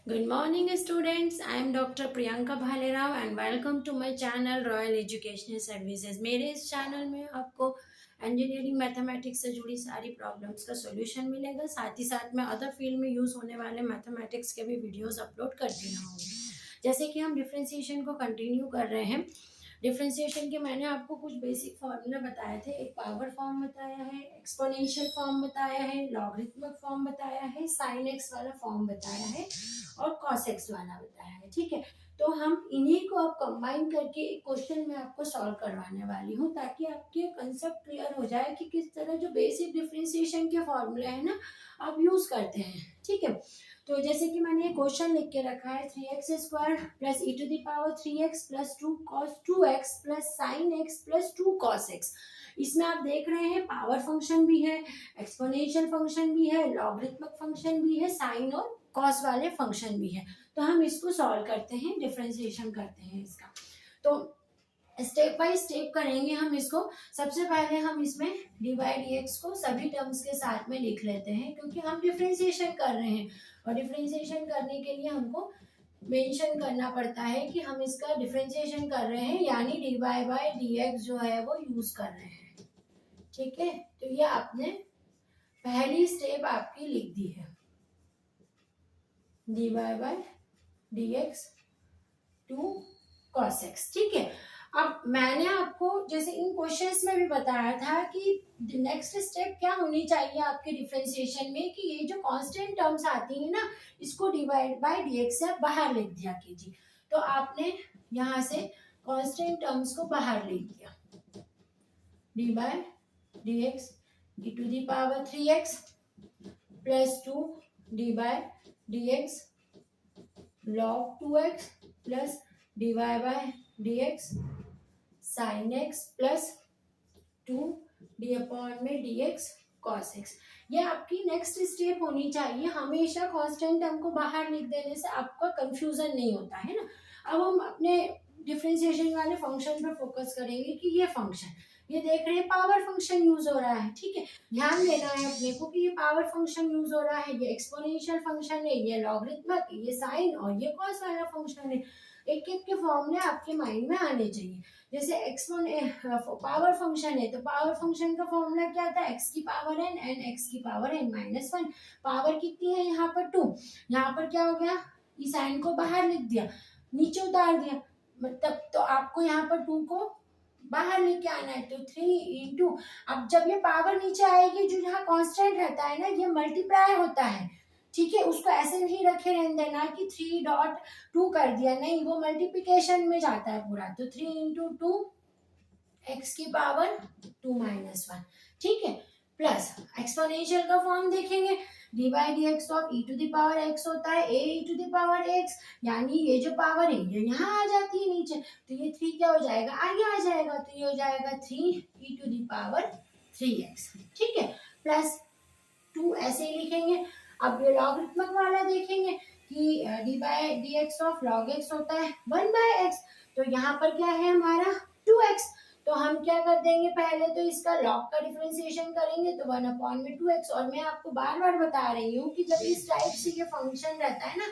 Good morning, students. I am Dr. Priyanka Bhalerao and welcome to my channel Royal Educational Services. मेरे इस channel में आपको engineering mathematics से जुड़ी सारी प्रॉब्लम्स का सॉल्यूशन मिलेगा। साथ ही साथ मैं अदर फील्ड में यूज़ होने वाले मैथमेटिक्स के भी वीडियोस अपलोड करती रहूँगी। जैसे कि हम डिफ्रेंसिएशन को कंटिन्यू कर रहे हैं। डिफ्रेंसिएशन के मैंने आपको कुछ बेसिक फॉर्मूला बताए थे। एक पावर फॉर्म बताया है, एक्सपोनेंशियल फॉर्म बताया है, लॉगरिथमिक फॉर्म बताया है, साइन एक्स वाला फॉर्म बताया है और कॉस एक्स वाला बताया है। ठीक है, तो हम इन्हीं को अब कंबाइन करके एक क्वेश्चन में आपको सॉल्व करवाने वाली हूँ ताकि आपके कंसेप्ट क्लियर हो जाए कि किस तरह जो बेसिक डिफरेंशिएशन के फॉर्मूले हैं ना आप यूज करते हैं। ठीक है, तो जैसे कि मैंने क्वेश्चन लिख के रखा है 3x² plus e to the power 3x plus 2 cos 2x plus sine x plus 2 cos x। इसमें आप देख रहे हैं पावर फंक्शन भी है, एक्सपोनेंशियल फंक्शन भी है, लॉगरिथमिक फंक्शन भी है, साइन और कॉस वाले फंक्शन भी है। तो हम इसको सॉल्व करते हैं, डिफरेंशिएशन करते हैं इसका। तो स्टेप बाय स्टेप करेंगे हम इसको। सबसे पहले हम इसमें dy dx को सभी टर्म्स के साथ में लिख लेते हैं क्योंकि हम डिफरेंशिएशन कर रहे हैं और डिफरेंशिएशन करने के लिए हमको मेंशन करना पड़ता है कि हम इसका डिफरेंशिएशन कर रहे हैं, यानी dy बाय dx जो है वो यूज कर रहे हैं। ठीक है, तो ये आपने पहली स्टेप आपकी लिख दी है, dy by dx two cos x। ठीक है, अब मैंने आपको जैसे इन क्वेश्चंस में भी बताया था कि नेक्स्ट स्टेप क्या होनी चाहिए आपके डिफरेंशिएशन में कि ये जो कांस्टेंट टर्म्स आती है ना इसको डिवाइड बाय dx से आप बाहर लिख दिया कीजिए। तो आपने यहाँ से कांस्टेंट टर्म्स को बाहर लिख दिया, d by dx e to the power 3x plus 2 d by dx log 2x plus dy by dx sine x plus 2 d upon में dx cos x। ये आपकी नेक्स्ट स्टेप होनी चाहिए। हमेशा कांस्टेंट टर्म को बाहर लिख देने से आपका कंफ्यूजन नहीं होता है ना। अब हम अपने डिफरेंशिएशन वाले फंक्शन पर फोकस करेंगे कि ये फंक्शन, ये देख रहे हैं पावर फंक्शन यूज हो रहा है। ठीक है, ध्यान देना है अपने को कि ये पावर फंक्शन यूज हो रहा है, ये एक्सपोनेंशियल फंक्शन है, ये लॉगरिथमिक, ये साइन और ये कॉस वाला फंक्शन है। एक एक के फॉर्मूले आपके माइंड में आने चाहिए। जैसे पावर फंक्शन है तो पावर फंक्शन का फॉर्मूला क्या था, x की पावर n एंड x की पावर n माइनस 1। पावर कितनी है यहाँ पर 2, यहाँ पर क्या हो गया, इस साइन को बाहर लिख दिया, नीचे उतार दिया, मतलब तो आपको यहाँ पर 2 को बाहर लेके आना है तो 3 इंटू, अब जब ये पावर नीचे आएगी जो यहाँ कांस्टेंट रहता है ना ये मल्टीप्लाई होता है। ठीक है, उसको ऐसे नहीं रखे रहने देना कि 3.2 कर दिया, नहीं, वो मल्टीप्लिकेशन में जाता है पूरा। तो 3 इंटू 2 एक्स की पावर 2 माइनस 1। ठीक है, प्लस एक्सपोनेंशियल का फॉर्म देखेंगे, d by d x of e to the power x होता है a e to the power x, यानी ये जो पावर है ये यहाँ आ जाती है नीचे, तो ये 3 क्या हो जाएगा, आगे आ जाएगा, तो ये हो जाएगा 3 e to the power 3x। ठीक है, प्लस 2 ऐसे ही लिखेंगे। अब ये लॉगरिथमिक वाला देखेंगे कि D by d x of log x होता है 1 बाय एक्स, तो यहाँ पर क्या है हमारा 2x, तो हम क्या कर देंगे, पहले तो इसका लॉग का डिफरेंशिएशन करेंगे तो 1 अपॉन में 2x। और मैं आपको बार बार बता रही हूँ कि जब इस टाइप से ये फंक्शन रहता है ना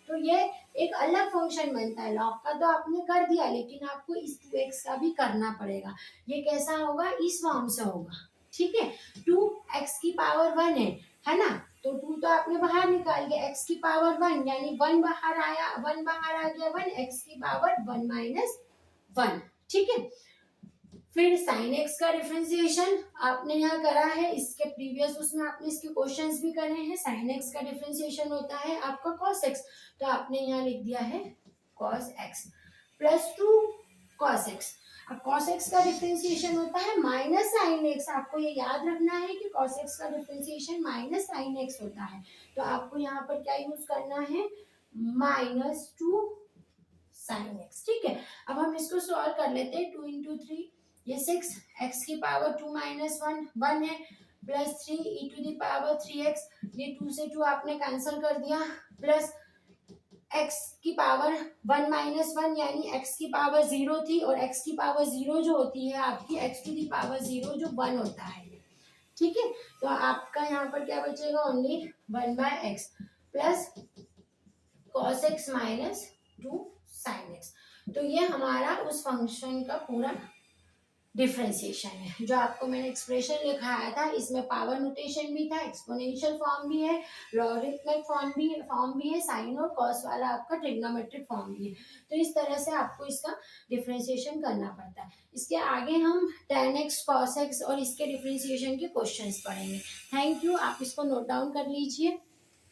तो ये एक अलग फंक्शन बनता है। लॉग का तो आपने कर दिया लेकिन आपको इस 2x का भी करना पड़ेगा। ये कैसा होगा, इस फॉर्म से होगा। ठीक है, 2x की पावर 1 है ना, तो 2 तो आपने बाहर निकाल दिया, x की पावर 1 यानी 1 बाहर आया, 1 बाहर आ गया 1, x की पावर 1 माइनस 1। ठीक है, फिर साइन एक्स का डिफरेंशिएशन आपने यहाँ करा है, इसके प्रीवियस उसमें आपने इसके क्वेश्चंस भी करे हैं। साइन एक्स का डिफरेंशिएशन होता है आपका कॉस एक्स, तो आपने यहाँ लिख दिया है cos x plus 2 cos x. अब कॉस एक्स का डिफरेंशिएशन होता है माइनस साइन एक्स, आपको ये याद रखना है कि कॉस एक्स का डिफरेंशिएशन माइनस साइन एक्स होता है। तो आपको यहाँ पर क्या यूज करना है, -2 साइन एक्स। ठीक है, अब हम इसको सॉल्व कर लेते हैं। 2 इंटू 3 ये 6, x की पावर 2 माइनस 1 है, plus 3 e to the power 3x, ये 2 से 2 आपने कैंसिल कर दिया, प्लस x की पावर 1 माइनस 1 यानी x की पावर 0 थी, और x की पावर 0 जो होती है आपकी x टू द पावर 0 जो 1 होता है। ठीक है, तो आपका यहाँ पर क्या बचेगा, only 1 by x plus cos cos x minus 2 sin x। तो ये हमारा उस फंक्शन का पूरा डिफ्रेंसिएशन है। जो आपको मैंने एक्सप्रेशन लिखाया था, इसमें पावर नोटेशन भी था, एक्सपोनेंशियल फॉर्म भी है, लॉगरिथमिक फॉर्म भी है, साइन और कॉस वाला आपका ट्रिग्नोमेट्रिक फॉर्म भी है। तो इस तरह से आपको इसका डिफ्रेंसिएशन करना पड़ता है। इसके आगे हम tan x cos x और इसके डिफ्रेंसिएशन के क्वेश्चंस पढ़ेंगे। थैंक यू, आप इसको नोट डाउन कर लीजिए।